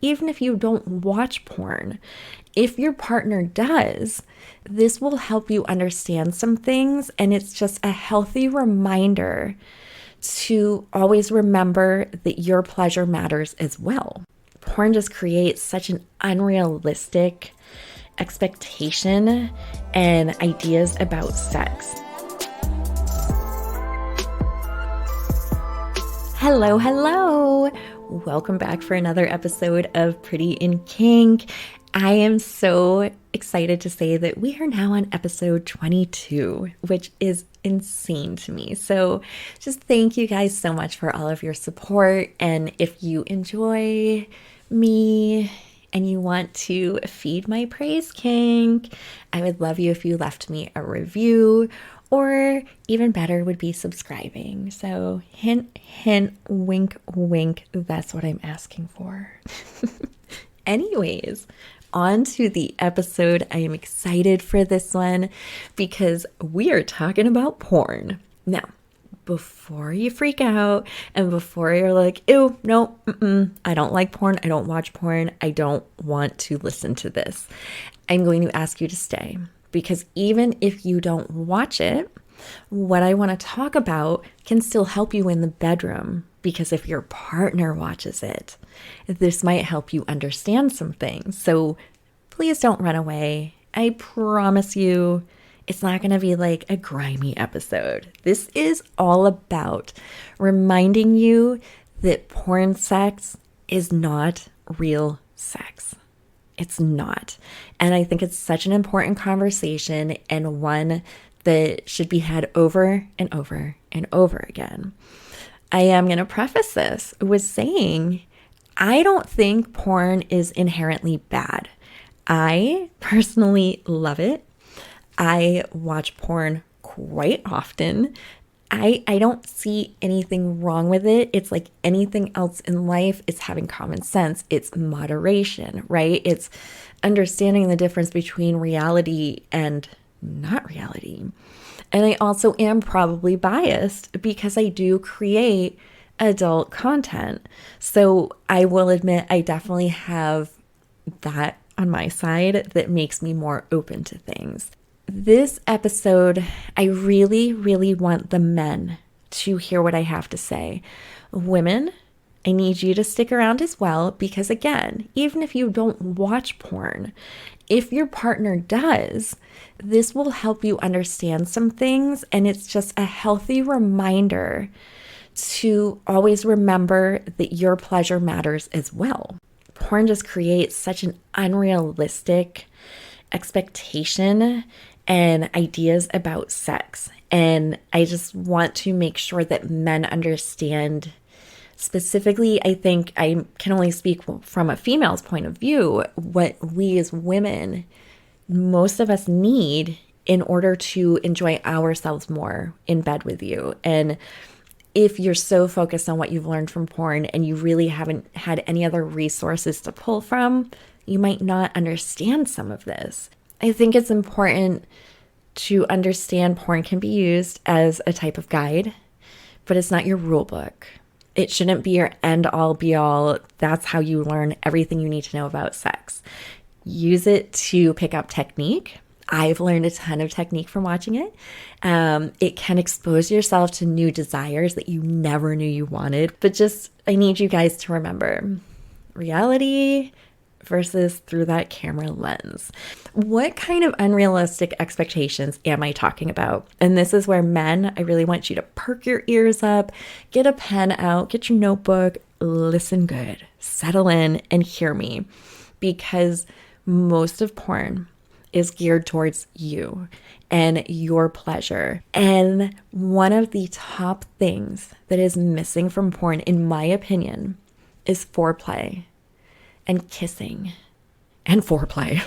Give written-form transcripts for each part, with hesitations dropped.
even if you don't watch porn. If your partner does, this will help you understand some things, and it's just a healthy reminder to always remember that your pleasure matters as well. Porn just creates such an unrealistic expectation and ideas about sex. Hello, hello. Welcome back for another episode of Pretty in Kink. I am so excited to say that we are now on episode 22, which is insane to me. So just thank you guys so much for all of your support. And if you enjoy me and you want to feed my praise kink, I would love you if you left me a review, or even better would be subscribing. So hint, hint, wink, wink. That's what I'm asking for. Anyways, on to the episode. I am excited for this one because we are talking about porn. Now, before you freak out and before you're like, ew, no, I don't like porn, I don't watch porn, I don't want to listen to this, I'm going to ask you to stay. Because even if you don't watch it, what I want to talk about can still help you in the bedroom. Because if your partner watches it, this might help you understand some things. So please don't run away. I promise you, it's not going to be like a grimy episode. This is all about reminding you that porn sex is not real sex. It's not. And I think it's such an important conversation, and one that should be had over and over and over again. I am going to preface this with saying I don't think porn is inherently bad. I personally love it. I watch porn quite often. I don't see anything wrong with it. It's like anything else in life. It's having common sense. It's moderation, right? It's understanding the difference between reality and not reality. And I also am probably biased because I do create adult content. So I will admit I definitely have that on my side that makes me more open to things. This episode, I really, really want the men to hear what I have to say. Women, I need you to stick around as well because, again, even if you don't watch porn, if your partner does, this will help you understand some things, and it's just a healthy reminder to always remember that your pleasure matters as well. Porn just creates such an unrealistic expectation and ideas about sex. And I just want to make sure that men understand. Specifically, I think I can only speak from a female's point of view, what we as women, most of us need in order to enjoy ourselves more in bed with you. And if you're so focused on what you've learned from porn and you really haven't had any other resources to pull from, you might not understand some of this. I think it's important to understand porn can be used as a type of guide, but it's not your rule book. It shouldn't be your end all be all. That's how you learn everything you need to know about sex. Use it to pick up technique. I've learned a ton of technique from watching it. It can expose yourself to new desires that you never knew you wanted. But just, I need you guys to remember reality versus through that camera lens. What kind of unrealistic expectations am I talking about? And this is where men, I really want you to perk your ears up, get a pen out, get your notebook, listen good, settle in and hear me, because most of porn is geared towards you and your pleasure. And one of the top things that is missing from porn, in my opinion, is foreplay and kissing and foreplay.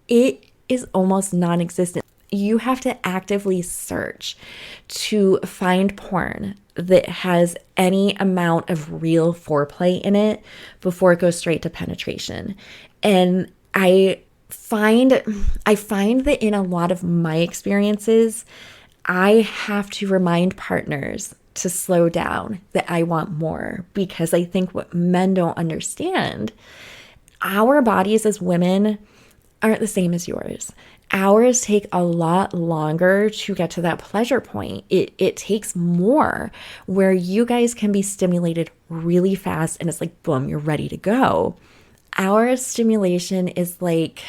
It is almost non-existent. You have to actively search to find porn that has any amount of real foreplay in it before it goes straight to penetration. And I find that in a lot of my experiences, I have to remind partners to slow down, that I want more. Because I think what men don't understand, our bodies as women aren't the same as yours. Ours take a lot longer to get to that pleasure point. It takes more, where you guys can be stimulated really fast and it's like, boom, you're ready to go. Our stimulation is like,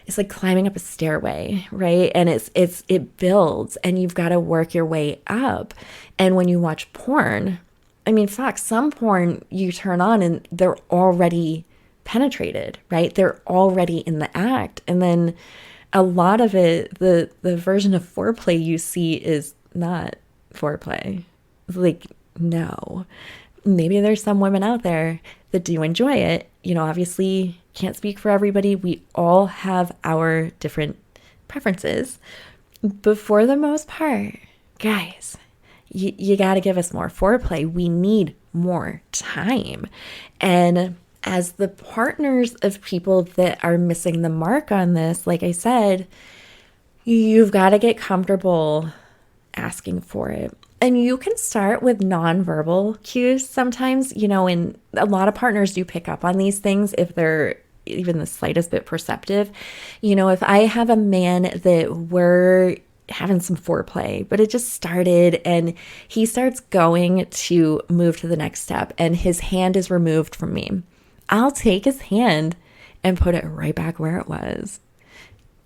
it's like climbing up a stairway, right? And it builds and you've got to work your way up. And when you watch porn, I mean, fuck, some porn you turn on and they're already penetrated, right? They're already in the act. And then a lot of it, the version of foreplay you see is not foreplay. Like, no. Maybe there's some women out there that do enjoy it. You know, obviously can't speak for everybody. We all have our different preferences. But for the most part, guys, you got to give us more foreplay. We need more time. And as the partners of people that are missing the mark on this, like I said, you've got to get comfortable asking for it. And you can start with nonverbal cues sometimes, you know, and a lot of partners do pick up on these things if they're even the slightest bit perceptive. You know, if I have a man that we're having some foreplay, but it just started and he starts going to move to the next step and his hand is removed from me, I'll take his hand and put it right back where it was.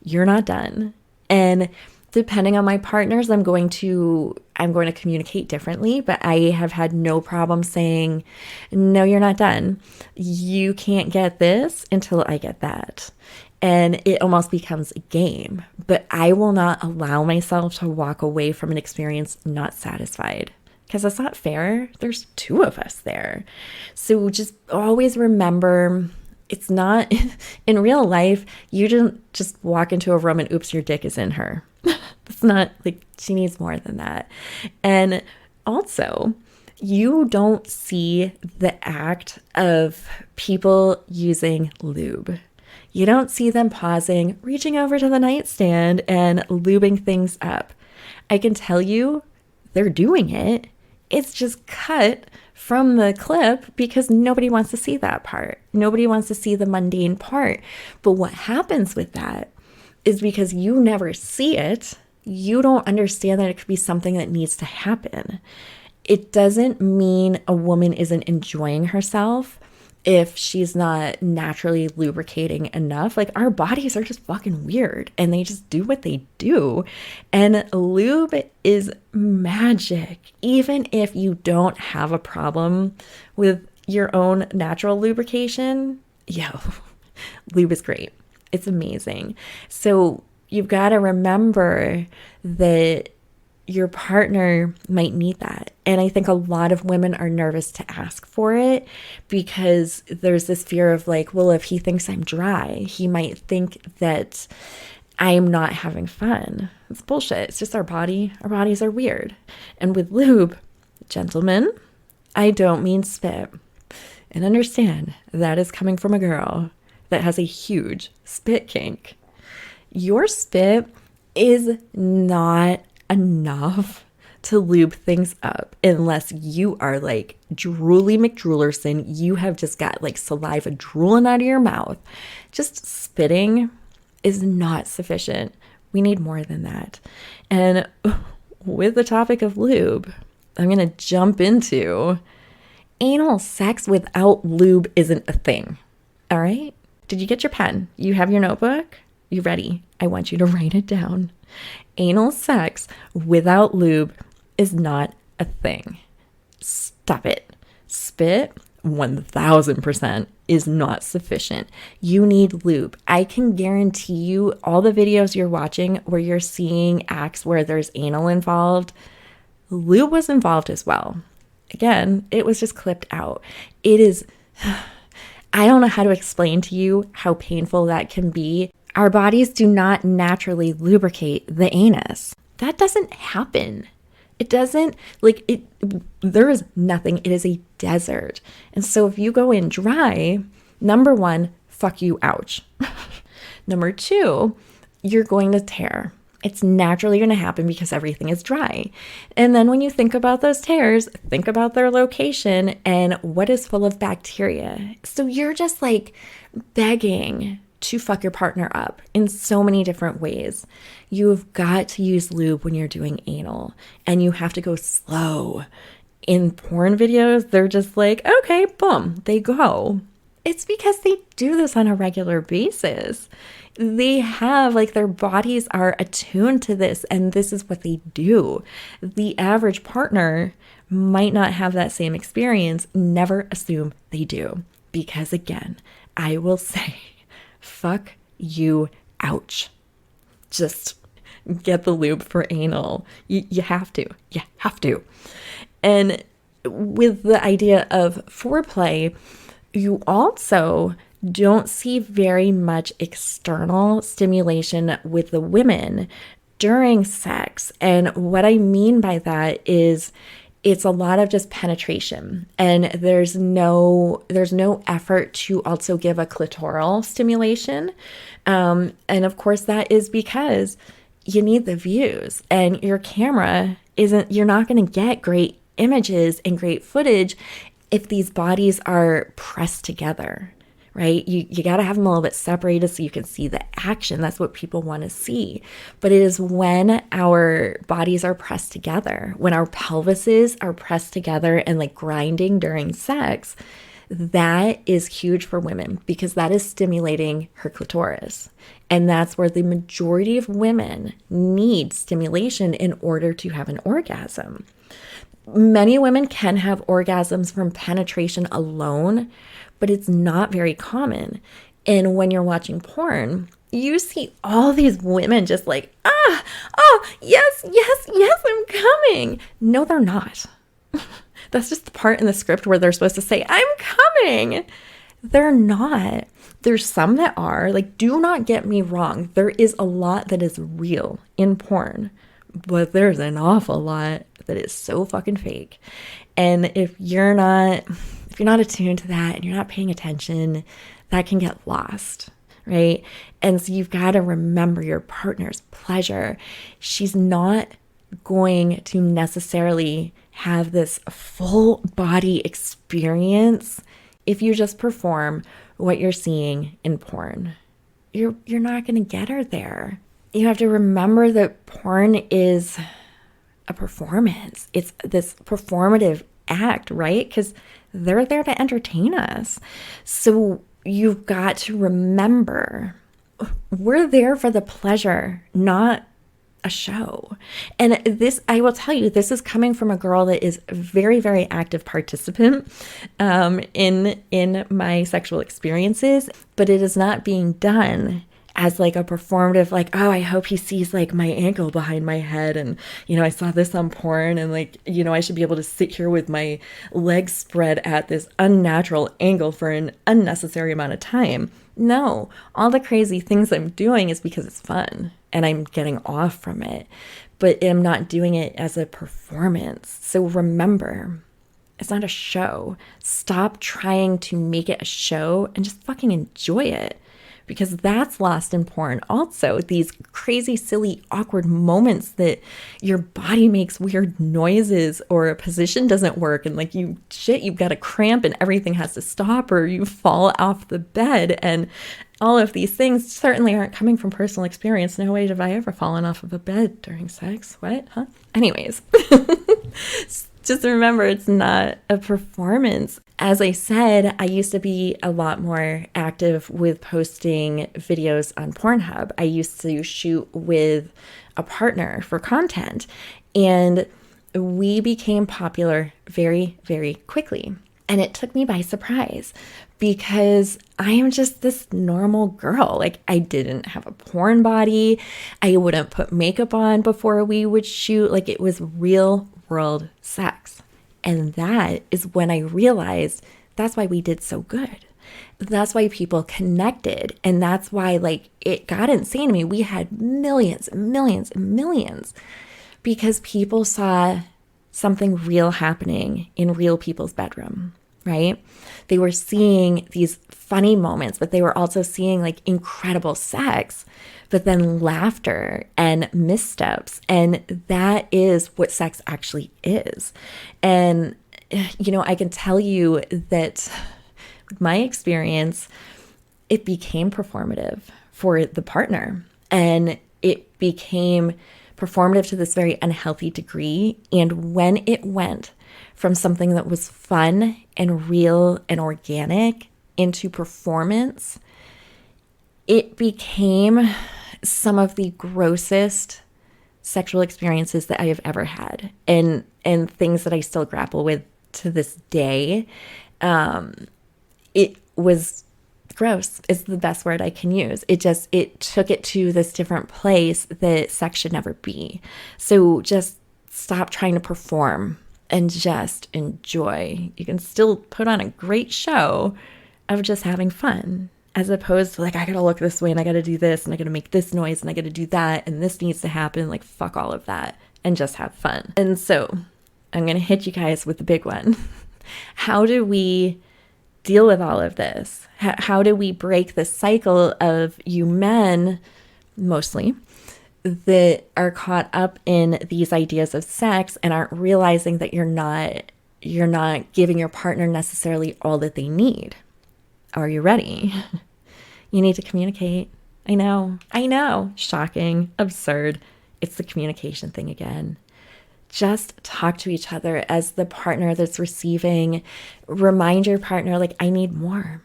You're not done. And depending on my partners, I'm going to communicate differently, but I have had no problem saying, no, you're not done. You can't get this until I get that. And it almost becomes a game, but I will not allow myself to walk away from an experience not satisfied, because that's not fair. There's two of us there. So just always remember, it's not in real life. You don't just walk into a room and oops, your dick is in her. It's not like, she needs more than that. And also, you don't see the act of people using lube. You don't see them pausing, reaching over to the nightstand and lubing things up. I can tell you they're doing it. It's just cut from the clip because nobody wants to see that part. Nobody wants to see the mundane part. But what happens with that is because you never see it, you don't understand that it could be something that needs to happen. It doesn't mean a woman isn't enjoying herself if she's not naturally lubricating enough. Like, our bodies are just fucking weird and they just do what they do. And lube is magic. Even if you don't have a problem with your own natural lubrication, lube is great. It's amazing. So you've got to remember that your partner might need that. And I think a lot of women are nervous to ask for it because there's this fear of like, well, if he thinks I'm dry, he might think that I'm not having fun. It's bullshit. It's just our body. Our bodies are weird. And with lube, gentlemen, I don't mean spit. And understand that is coming from a girl that has a huge spit kink. Your spit is not enough to lube things up unless you are like Drooly McDroolerson. You have just got like saliva drooling out of your mouth. Just spitting is not sufficient. We need more than that. And with the topic of lube, I'm going to jump into anal sex without lube isn't a thing. All right? Did you get your pen? You have your notebook? You ready? I want you to write it down. Anal sex without lube is not a thing. Stop it. Spit 1000% is not sufficient. You need lube. I can guarantee you all the videos you're watching where you're seeing acts where there's anal involved, lube was involved as well. Again, it was just clipped out. It is, I don't know how to explain to you how painful that can be. Our bodies do not naturally lubricate the anus. That doesn't happen. It doesn't, like, it. There is nothing. It is a desert. And so if you go in dry, number one, fuck you, ouch. Number two, you're going to tear. It's naturally going to happen because everything is dry. And then when you think about those tears, think about their location and what is full of bacteria. So you're just like begging to fuck your partner up in so many different ways. You've got to use lube when you're doing anal, and you have to go slow. In porn videos, they're just like, okay, boom, they go. It's because they do this on a regular basis. They have, like, their bodies are attuned to this, and this is what they do. The average partner might not have that same experience. Never assume they do. Because again, I will say, fuck you, ouch. Just get the lube for anal. You have to. You have to. And with the idea of foreplay, you also don't see very much external stimulation with the women during sex. And what I mean by that is it's a lot of just penetration, and there's no effort to also give a clitoral stimulation. And of course that is because you need the views, and your camera you're not going to get great images and great footage if these bodies are pressed together, right? You got to have them a little bit separated so you can see the action. That's what people want to see. But it is when our bodies are pressed together, when our pelvises are pressed together and like grinding during sex, that is huge for women because that is stimulating her clitoris. And that's where the majority of women need stimulation in order to have an orgasm. Many women can have orgasms from penetration alone, but it's not very common. And when you're watching porn, you see all these women just like, oh, yes, I'm coming. No, they're not. That's just the part in the script where they're supposed to say, I'm coming. They're not. There's some that are. Like, do not get me wrong. There is a lot that is real in porn, but there's an awful lot that is so fucking fake. And if you're not attuned to that and you're not paying attention, that can get lost, right? And so you've got to remember your partner's pleasure. She's not going to necessarily have this full body experience if you just perform what you're seeing in porn. You're not going to get her there. You have to remember that porn is a performance. It's this performative act, right? Because they're there to entertain us. So you've got to remember, we're there for the pleasure, not a show. And this, I will tell you, this is coming from a girl that is a very, very active participant in my sexual experiences, but it is not being done as like a performative, like, oh, I hope he sees like my ankle behind my head. And, I saw this on porn and like, I should be able to sit here with my legs spread at this unnatural angle for an unnecessary amount of time. No, all the crazy things I'm doing is because it's fun and I'm getting off from it, but I'm not doing it as a performance. So remember, it's not a show. Stop trying to make it a show and just fucking enjoy it. Because that's lost in porn. Also, these crazy, silly, awkward moments that your body makes weird noises or a position doesn't work and like you've got a cramp and everything has to stop, or you fall off the bed. And all of these things certainly aren't coming from personal experience. No way have I ever fallen off of a bed during sex. What? Huh? Anyways. Just remember, it's not a performance. As I said, I used to be a lot more active with posting videos on Pornhub. I used to shoot with a partner for content, and we became popular very, very quickly. And it took me by surprise because I am just this normal girl. Like, I didn't have a porn body. I wouldn't put makeup on before we would shoot. Like, it was real world sex. And that is when I realized that's why we did so good. That's why people connected. And that's why, like, it got insane to me. We had millions and millions and millions because people saw something real happening in real people's bedroom. right? They were seeing these funny moments, but they were also seeing like incredible sex, but then laughter and missteps. And that is what sex actually is. And, I can tell you that my experience, it became performative for the partner. And it became performative to this very unhealthy degree. And when it went from something that was fun and real and organic into performance, it became some of the grossest sexual experiences that I have ever had, and things that I still grapple with to this day. It was gross is the best word I can use. It took it to this different place that sex should never be. So just stop trying to perform and just enjoy. You can still put on a great show of just having fun, as opposed to like, I gotta look this way and I gotta do this and I gotta make this noise and I gotta do that and this needs to happen. Like, fuck all of that and just have fun. And so I'm gonna hit you guys with the big one. How do we deal with all of this? How do we break the cycle of you men, mostly, that are caught up in these ideas of sex and aren't realizing that you're not giving your partner necessarily all that they need? Are you ready? You need to communicate. I know. Shocking, absurd. It's the communication thing again. Just talk to each other as the partner that's receiving. Remind your partner, like, I need more.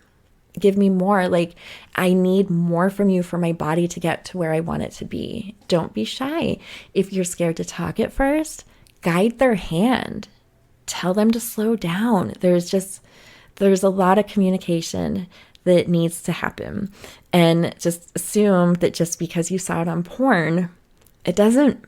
Give me more. Like, I need more from you for my body to get to where I want it to be. Don't be shy. If you're scared to talk at first, guide their hand. Tell them to slow down. There's a lot of communication that needs to happen. And just assume that just because you saw it on porn, it doesn't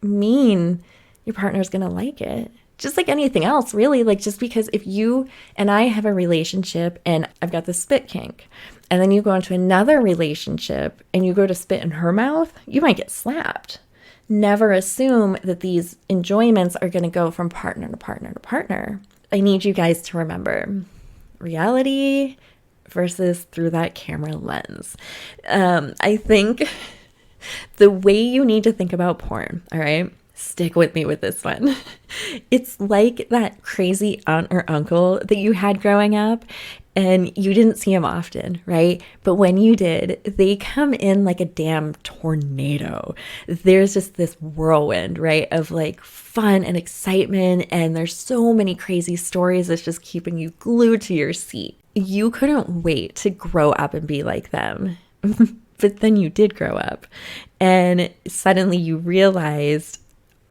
mean your partner's going to like it. Just like anything else, really. Like, just because if you and I have a relationship and I've got the spit kink, and then you go into another relationship and you go to spit in her mouth, you might get slapped. Never assume that these enjoyments are going to go from partner to partner to partner. I need you guys to remember reality versus through that camera lens. I think the way you need to think about porn, all right? Stick with me with this one. It's like that crazy aunt or uncle that you had growing up and you didn't see them often, right? But when you did, they come in like a damn tornado. There's just this whirlwind, right, of like fun and excitement, and there's so many crazy stories that's just keeping you glued to your seat. You couldn't wait to grow up and be like them. But then you did grow up, and suddenly you realized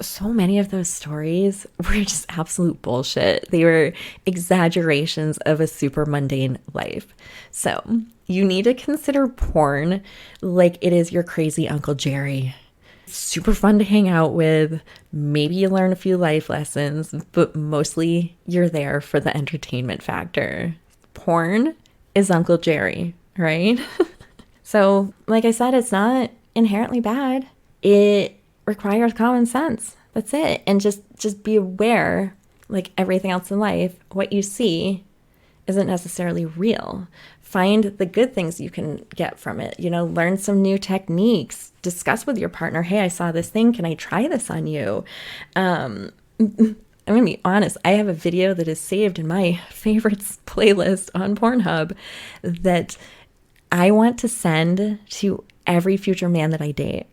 so many of those stories were just absolute bullshit. They were exaggerations of a super mundane life. So you need to consider porn like it is your crazy Uncle Jerry. Super fun to hang out with. Maybe you learn a few life lessons, but mostly you're there for the entertainment factor. Porn is Uncle Jerry, right? So, like I said, it's not inherently bad. It requires common sense. That's it. And just be aware, like everything else in life, what you see isn't necessarily real. Find the good things you can get from it. Learn some new techniques. Discuss with your partner, hey, I saw this thing. Can I try this on you? I'm going to be honest. I have a video that is saved in my favorites playlist on Pornhub that I want to send to every future man that I date,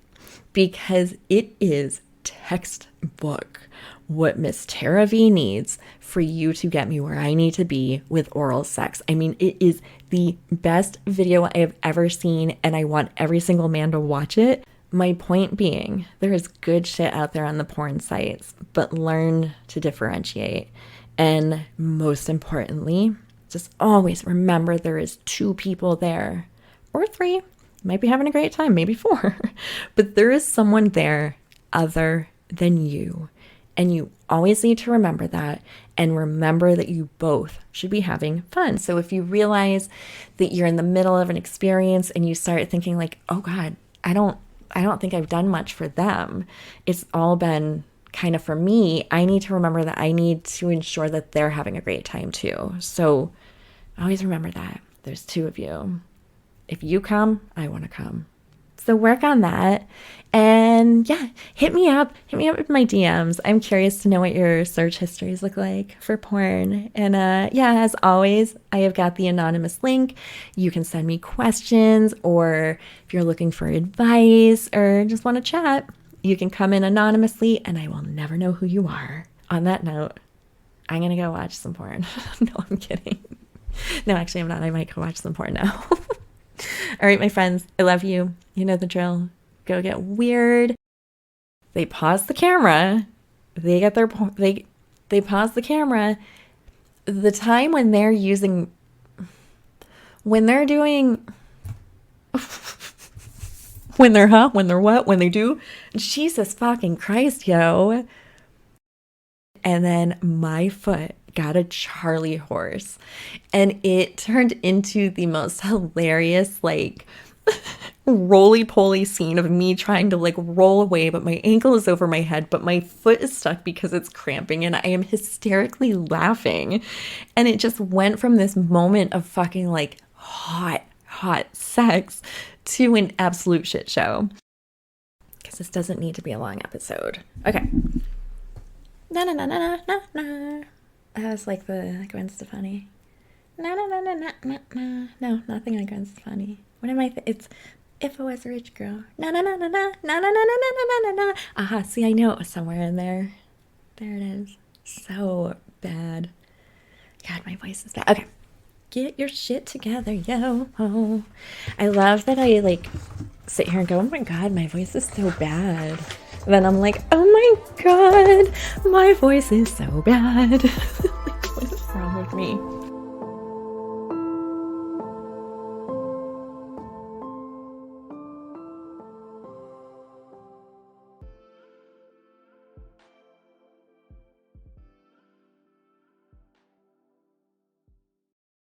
because it is textbook what Miss Tara V needs for you to get me where I need to be with oral sex. I mean, it is the best video I have ever seen, and I want every single man to watch it. My point being, there is good shit out there on the porn sites, but learn to differentiate. And most importantly, just always remember there is 2 people there, or 3. You might be having a great time, maybe 4, but there is someone there other than you. And you always need to remember that, and remember that you both should be having fun. So if you realize that you're in the middle of an experience and you start thinking like, oh God, I don't think I've done much for them. It's all been kind of for me, I need to remember that I need to ensure that they're having a great time too. So always remember that there's two of you. If you come, I want to come. So work on that. And yeah, hit me up with my DMs. I'm curious to know what your search histories look like for porn. And yeah, as always, I have got the anonymous link. You can send me questions, or if you're looking for advice or just want to chat, you can come in anonymously and I will never know who you are. On that note, I'm going to go watch some porn. No, I'm kidding. No, actually, I'm not. I might go watch some porn now. All right, my friends, I love you. You know the drill. Go get weird. They pause the camera. They get their they pause the camera. The time when they're using, when they're doing, when they're what, when they do, Jesus fucking Christ, yo. And then my foot got a Charlie horse, and it turned into the most hilarious, like, roly-poly scene of me trying to like roll away, but my ankle is over my head, but my foot is stuck because it's cramping, and I am hysterically laughing. And it just went from this moment of fucking like hot sex to an absolute shit show. Because this doesn't need to be a long episode. Okay. Na na na na na na. That was like the Gwen Stefani. Na na na na na na na. No, nothing on Gwen Stefani. What am I? It's If I Was a Rich Girl. Na na na na na na na na na na na na. Aha! See, I know it was somewhere in there. There it is. So bad. God, my voice is bad. Okay, get your shit together, yo. Oh. I love that I like sit here and go, oh my God, my voice is so bad. And then I'm like, oh my God, my voice is so bad. What is wrong with me?